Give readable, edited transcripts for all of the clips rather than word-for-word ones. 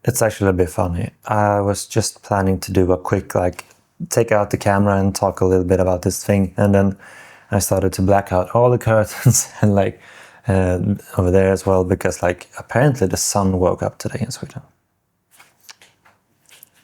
It's actually a bit funny. I was just planning to do a quick, like, take out the camera and talk a little bit about this thing, and then I started to black out all the curtains and like over there as well, because like apparently the sun woke up today in Sweden.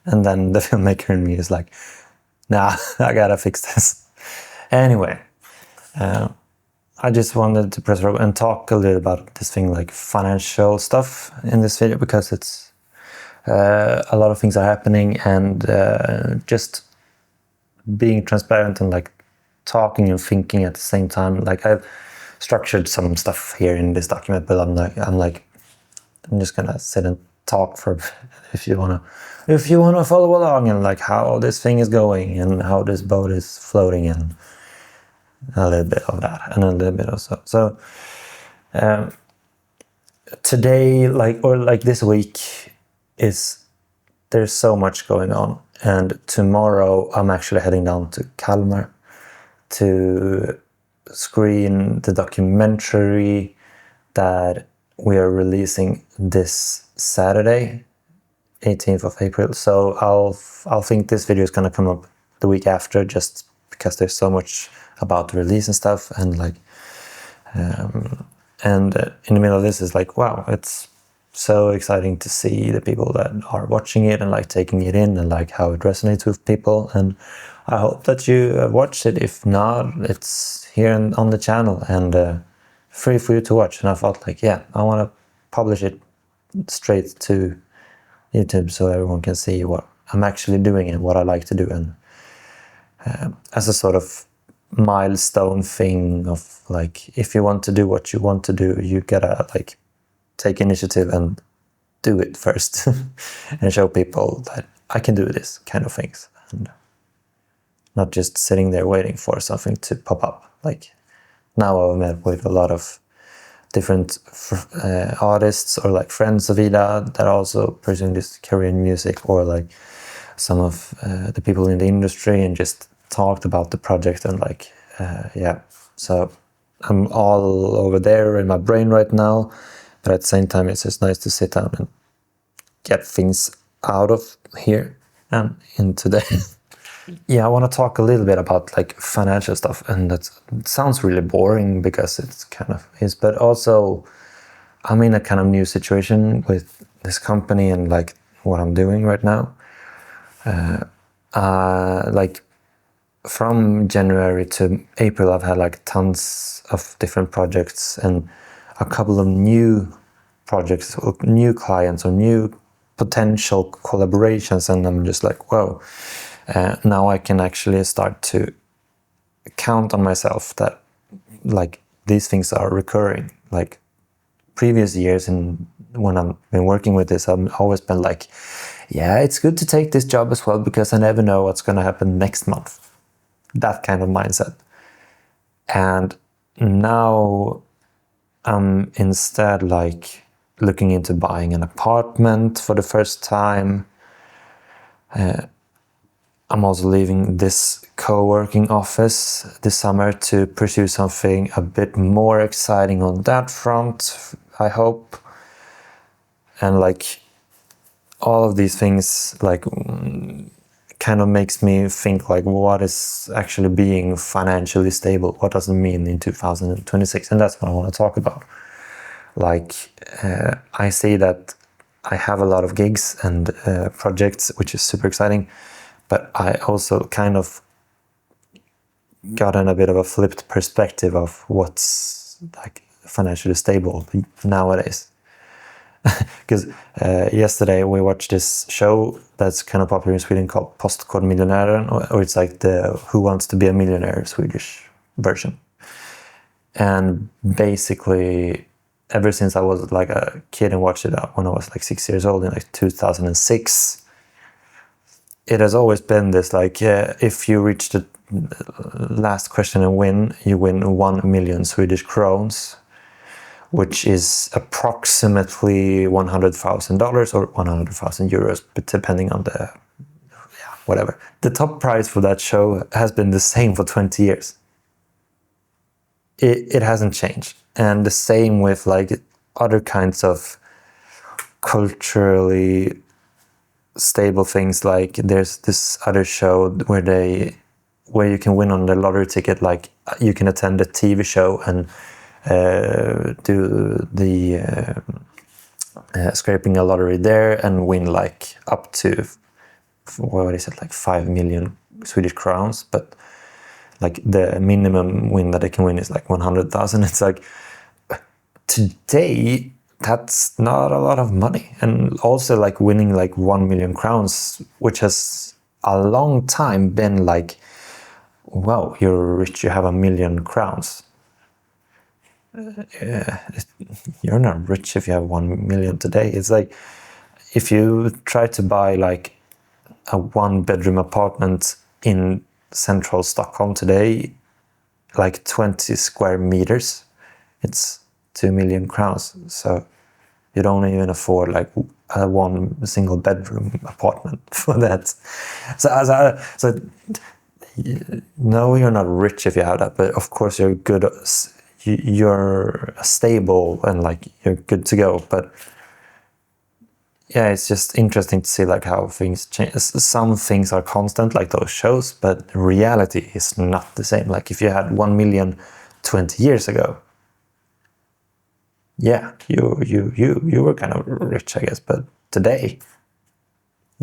And then the filmmaker in me is like, nah, I gotta fix this. Anyway, I just wanted to press and talk a little about this thing, like financial stuff in this video, because it's a lot of things are happening, and just being transparent and like talking and thinking at the same time. Like I've structured some stuff here in this document, but I'm just gonna sit and talk for if you wanna follow along, and like how this thing is going and how this boat is floating, and a little bit of that and a little bit of so today, like this week, there's so much going on, and tomorrow I'm actually heading down to Kalmar to screen the documentary that we are releasing this Saturday, 18th of April. So I'll think this video is gonna come up the week after, just because there's so much about the release and stuff, and like in the middle of this is like, wow, it's so exciting to see the people that are watching it and like taking it in, and like how it resonates with people. And I hope that you have watched it. If not, it's here on the channel and free for you to watch. And I thought like, yeah, I want to publish it straight to YouTube so everyone can see what I'm actually doing and what I like to do, and as a sort of milestone thing of like, if you want to do what you want to do, you gotta like take initiative and do it first and show people that I can do this kind of things, and not just sitting there waiting for something to pop up. Like now I've met with a lot of different artists or like friends of Ida that are also pursuing this career in music, or like some of the people in the industry, and just talked about the project, and like yeah, so I'm all over there in my brain right now, but at the same time it's just nice to sit down and get things out of here and into the yeah, I want to talk a little bit about like financial stuff, and it sounds really boring because it's kind of is, but also I'm in a kind of new situation with this company and like what I'm doing right now. Like from January to April, I've had like tons of different projects and a couple of new projects, or new clients, or new potential collaborations, and I'm just like, whoa. Now I can actually start to count on myself that like these things are recurring. Like previous years, and when I've been working with this, I've always been like, yeah, it's good to take this job as well because I never know what's going to happen next month. That kind of mindset. And now I'm instead like looking into buying an apartment for the first time. I'm also leaving this co-working office this summer to pursue something a bit more exciting on that front, I hope. And like all of these things like kind of makes me think like, what is actually being financially stable? What does it mean in 2026? And that's what I want to talk about. Like I see that I have a lot of gigs and projects, which is super exciting. But I also kind of gotten a bit of a flipped perspective of what's like financially stable nowadays. Because yesterday we watched this show that's kind of popular in Sweden called Postkodmiljonären, or it's like the Who Wants to Be a Millionaire Swedish version. And basically, ever since I was like a kid and watched it when I was like 6 years old in like 2006, it has always been this like, if you reach the last question and win, you win 1 million Swedish crowns, which is approximately $100,000 or 100,000 euros, but depending on the, yeah, whatever. The top prize for that show has been the same for 20 years. It hasn't changed. And the same with like other kinds of culturally stable things. Like there's this other show where you can win on the lottery ticket. Like you can attend a TV show and do the scraping a lottery there and win like up to, what is it, like 5 million Swedish crowns, but like the minimum win that they can win is like 100,000. It's like, today that's not a lot of money. And also like winning like 1 million crowns, which has a long time been like, wow, you're rich, you have 1 million crowns. You're not rich if you have 1 million today. It's like if you try to buy like a 1-bedroom apartment in central Stockholm today, like 20 square meters, it's 2 million crowns. So you don't even afford like a 1 single bedroom apartment for that. So no, you're not rich if you have that, but of course you're good. You're stable and like you're good to go. But yeah, it's just interesting to see like how things change. Some things are constant, like those shows, but reality is not the same. Like if you had 1 million 20 years ago, yeah, you were kind of rich, I guess. But today,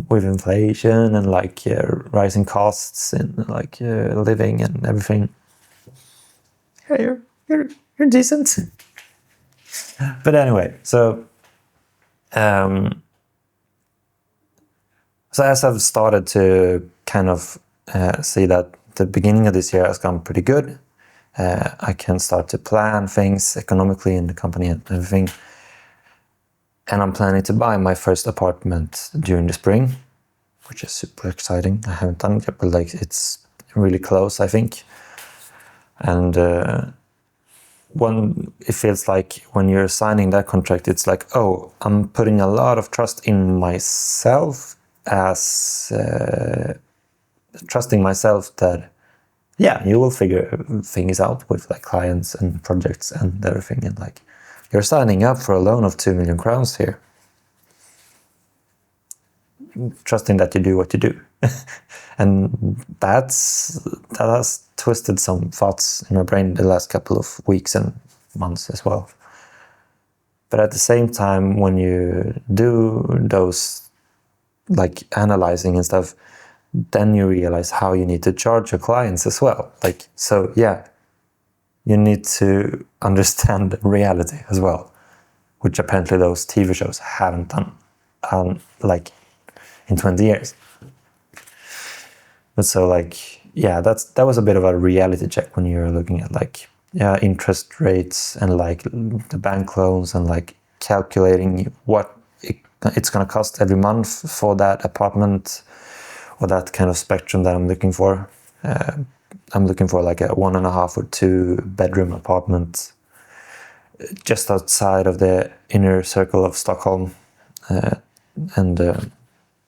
with inflation and like rising costs and like living and everything, yeah, you're decent. But anyway, so as I've started to kind of see that the beginning of this year has gone pretty good, I can start to plan things economically in the company and everything. And I'm planning to buy my first apartment during the spring, which is super exciting. I haven't done it yet, but like it's really close, I think. And it feels like when you're signing that contract, it's like, oh, I'm putting a lot of trust in myself, as trusting myself that, yeah, you will figure things out with like clients and projects and everything. And like, you're signing up for a loan of 2 million crowns here. Trusting that you do what you do. And that has twisted some thoughts in my brain the last couple of weeks and months as well. But at the same time, when you do those like analyzing and stuff, then you realize how you need to charge your clients as well. Like, so yeah, you need to understand reality as well, which apparently those TV shows haven't done like in 20 years. But so like, yeah, that was a bit of a reality check when you're looking at like, yeah, interest rates and like the bank loans and like calculating what it's going to cost every month for that apartment or that kind of spectrum that I'm looking for. I'm looking for like a 1.5 or 2 bedroom apartment just outside of the inner circle of Stockholm.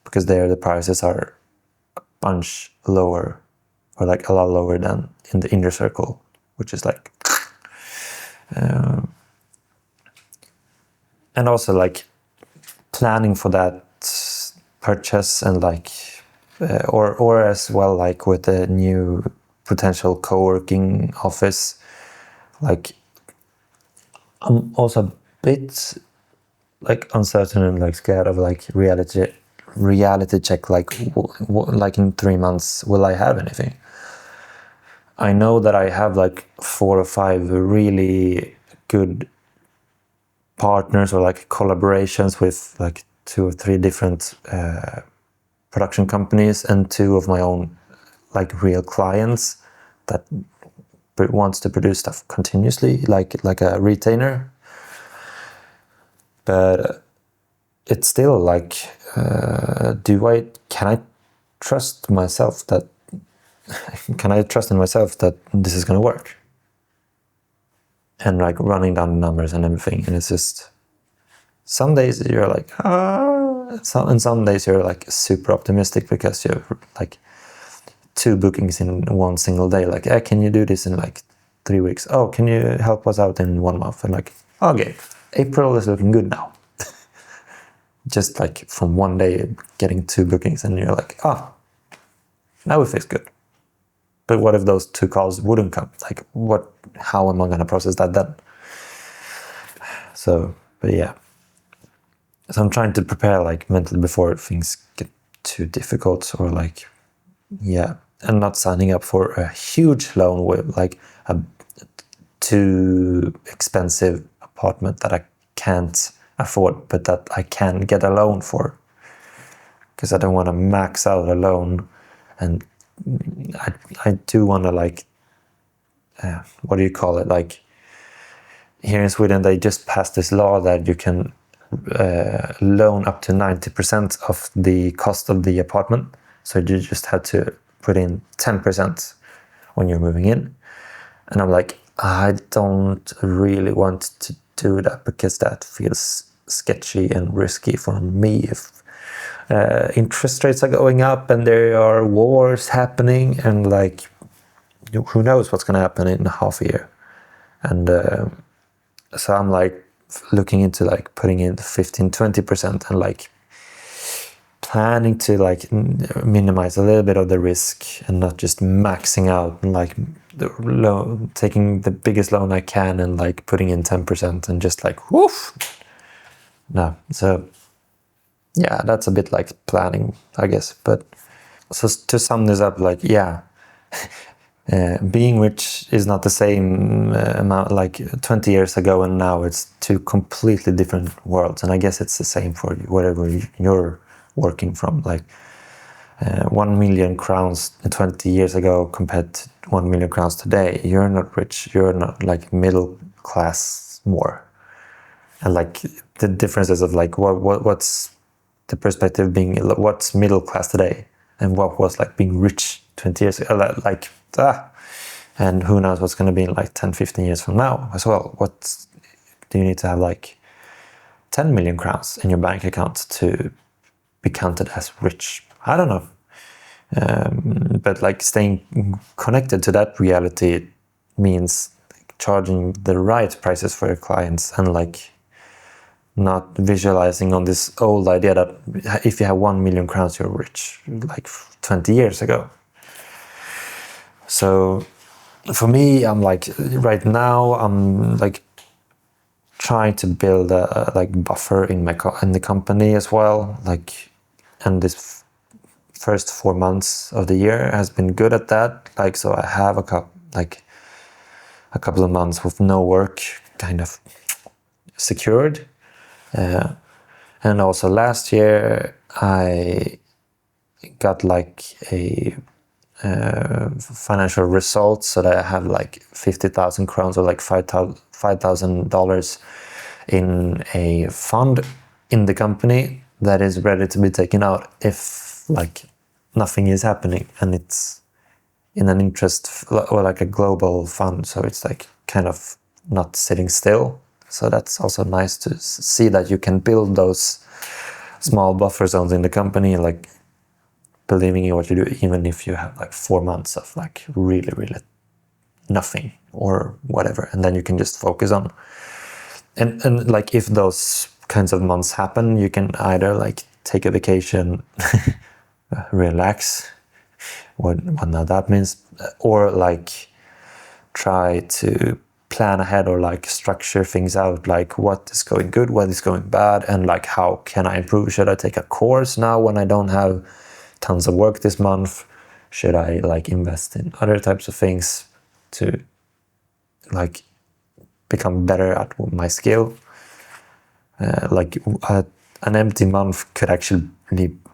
Because there the prices are a bunch lower, or like a lot lower than in the inner circle, which is like... and also like planning for that purchase and like or as well, like with the new potential co-working office, like I'm also a bit like uncertain and like scared of like reality check, like like in 3 months will I have anything? I know that I have like 4 or 5 really good partners or like collaborations with like 2 or 3 different production companies and 2 of my own like real clients that wants to produce stuff continuously, like a retainer. But it's still like, can I trust myself that this is going to work? And like running down the numbers and everything, and it's just, some days you're like, and some days you're like super optimistic because you have like 2 bookings in one single day. Like, can you do this in like 3 weeks? Oh, can you help us out in 1 month? And like, okay, April is looking good now. just like from one day getting 2 bookings and you're like, now it feels good. But what if those 2 calls wouldn't come? Like how am I going to process that then? So, but yeah. So I'm trying to prepare like mentally before things get too difficult, or like, yeah, and not signing up for a huge loan with like a too expensive apartment that I can't afford, but that I can get a loan for. Because I don't want to max out a loan, and I do want to like, what do you call it? Like here in Sweden, they just passed this law that you can loan up to 90% of the cost of the apartment. So you just had to put in 10% when you're moving in. And I'm like, I don't really want to do that because that feels sketchy and risky for me. If interest rates are going up and there are wars happening, and like, who knows what's going to happen in half a year. And so I'm like looking into like putting in 15-20% and like planning to like minimize a little bit of the risk and not just maxing out and like taking the biggest loan I can and like putting in 10% and just like woof. No, so yeah, that's a bit like planning, I guess. But so to sum this up, like, yeah, being rich is not the same amount like 20 years ago and now. It's 2 completely different worlds, and I guess it's the same for you, wherever you're working from. Like 1 million crowns 20 years ago compared to 1 million crowns today, you're not rich, you're not like middle class more. And like the differences of like what's the perspective being, what's middle class today and what was like being rich 20 years ago, and who knows what's going to be in like 10-15 years from now as well. What do you need to have like 10 million crowns in your bank account to be counted as rich? I don't know. But like staying connected to that reality means charging the right prices for your clients, and like not visualizing on this old idea that if you have 1 million crowns, you're rich, like 20 years ago. So for me, I'm like, right now, I'm like trying to build a like buffer in the company as well. Like, and this first 4 months of the year has been good at that. Like, so I have a couple of months with no work kind of secured. And also last year I got like a financial results, so that I have like 50,000 crowns or like $5,000 in a fund in the company that is ready to be taken out if like nothing is happening, and it's in an interest or like a global fund, so it's like kind of not sitting still. So that's also nice to see that you can build those small buffer zones in the company, like believing in what you do, even if you have like 4 months of like really, really nothing or whatever, and then you can just focus on. And like if those kinds of months happen, you can either like take a vacation, relax, what now that means, or like try to plan ahead or like structure things out, like what is going good, what is going bad, and like how can I improve? Should I take a course now when I don't have tons of work this month? Should I like invest in other types of things to like become better at my skill? An empty month could actually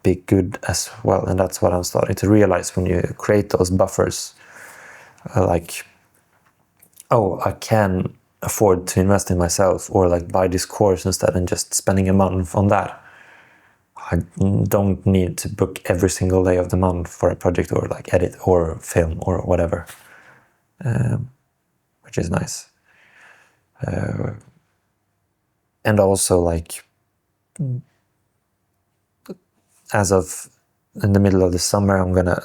be good as well, and that's what I'm starting to realize when you create those buffers. I can afford to invest in myself, or like buy this course instead and just spending a month on that. I don't need to book every single day of the month for a project or like edit or film or whatever, which is nice. And also like as of in the middle of the summer, I'm gonna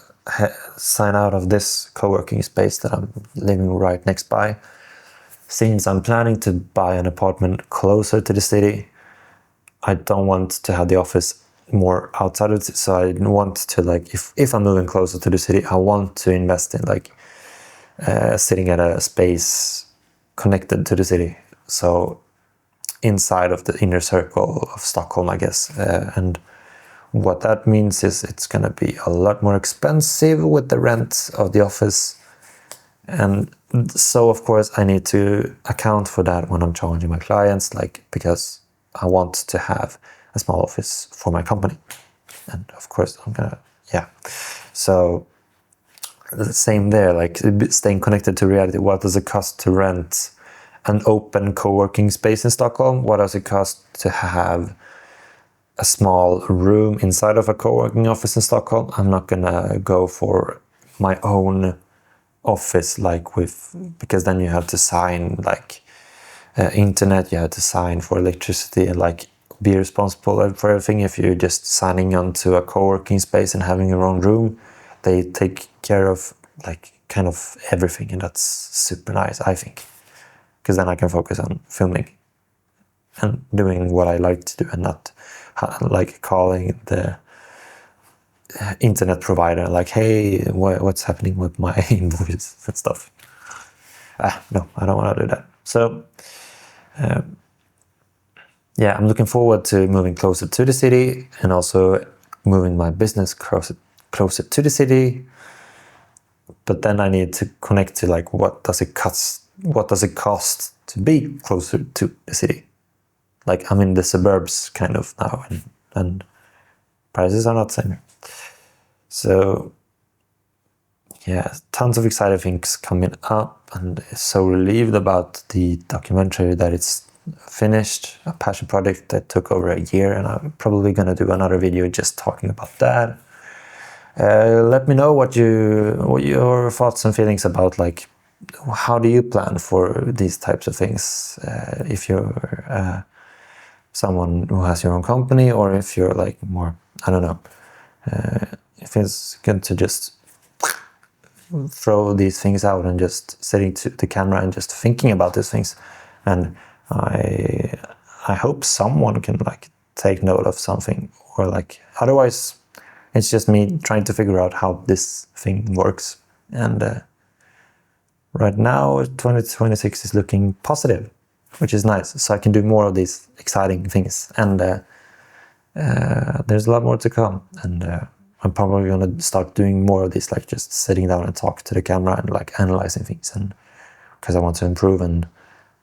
sign out of this co-working space that I'm living right next by, since I'm planning to buy an apartment closer to the city. I don't want to have the office more outside of it. So I want to, like, if I'm moving closer to the city, I want to invest in like sitting at a space connected to the city. So inside of the inner circle of Stockholm, I guess. And what that means is it's going to be a lot more expensive with the rent of the office. And so, of course, I need to account for that when I'm charging my clients, like, because I want to have a small office for my company. And of course, I'm going to, yeah. So the same there, like staying connected to reality. What does it cost to rent an open co-working space in Stockholm? What does it cost to have a small room inside of a co-working office in Stockholm? I'm not gonna go for my own office, like because then you have to sign like internet, you have to sign for electricity, and like be responsible for everything. If you're just signing onto a co-working space and having your own room, they take care of like kind of everything, and that's super nice, I think, because then I can focus on filming and doing what I like to do, and not like calling the internet provider like, hey, what's happening with my invoice and stuff. No, I don't want to do that. So yeah, I'm looking forward to moving closer to the city, and also moving my business closer to the city. But then I need to connect to like, what does it cost to be closer to the city? Like, I'm in the suburbs kind of now, and prices are not the same. So yeah, tons of exciting things coming up, and so relieved about the documentary that it's finished, a passion project that took over a year, and I'm probably gonna do another video just talking about that. Let me know what your thoughts and feelings about, like, how do you plan for these types of things, if you're someone who has your own company, or if you're like more, I don't know, if it's good to just throw these things out and just sitting to the camera and just thinking about these things. And I hope someone can like take note of something, or like, otherwise it's just me trying to figure out how this thing works. And right now 2026 is looking positive, which is nice, so I can do more of these exciting things, and there's a lot more to come. And I'm probably going to start doing more of this, like just sitting down and talk to the camera and like analyzing things, and because I want to improve. And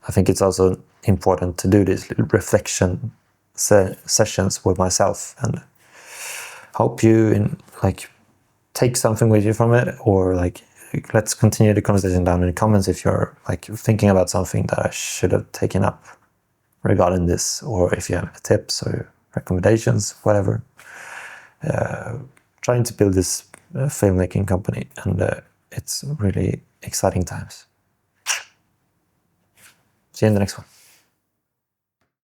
I think it's also important to do these little reflection sessions with myself, and hope you like take something with you from it, or like, let's continue the conversation down in the comments if you're like thinking about something that I should have taken up regarding this, or if you have tips or recommendations, whatever. Trying to build this filmmaking company, and it's really exciting times. See you in the next one.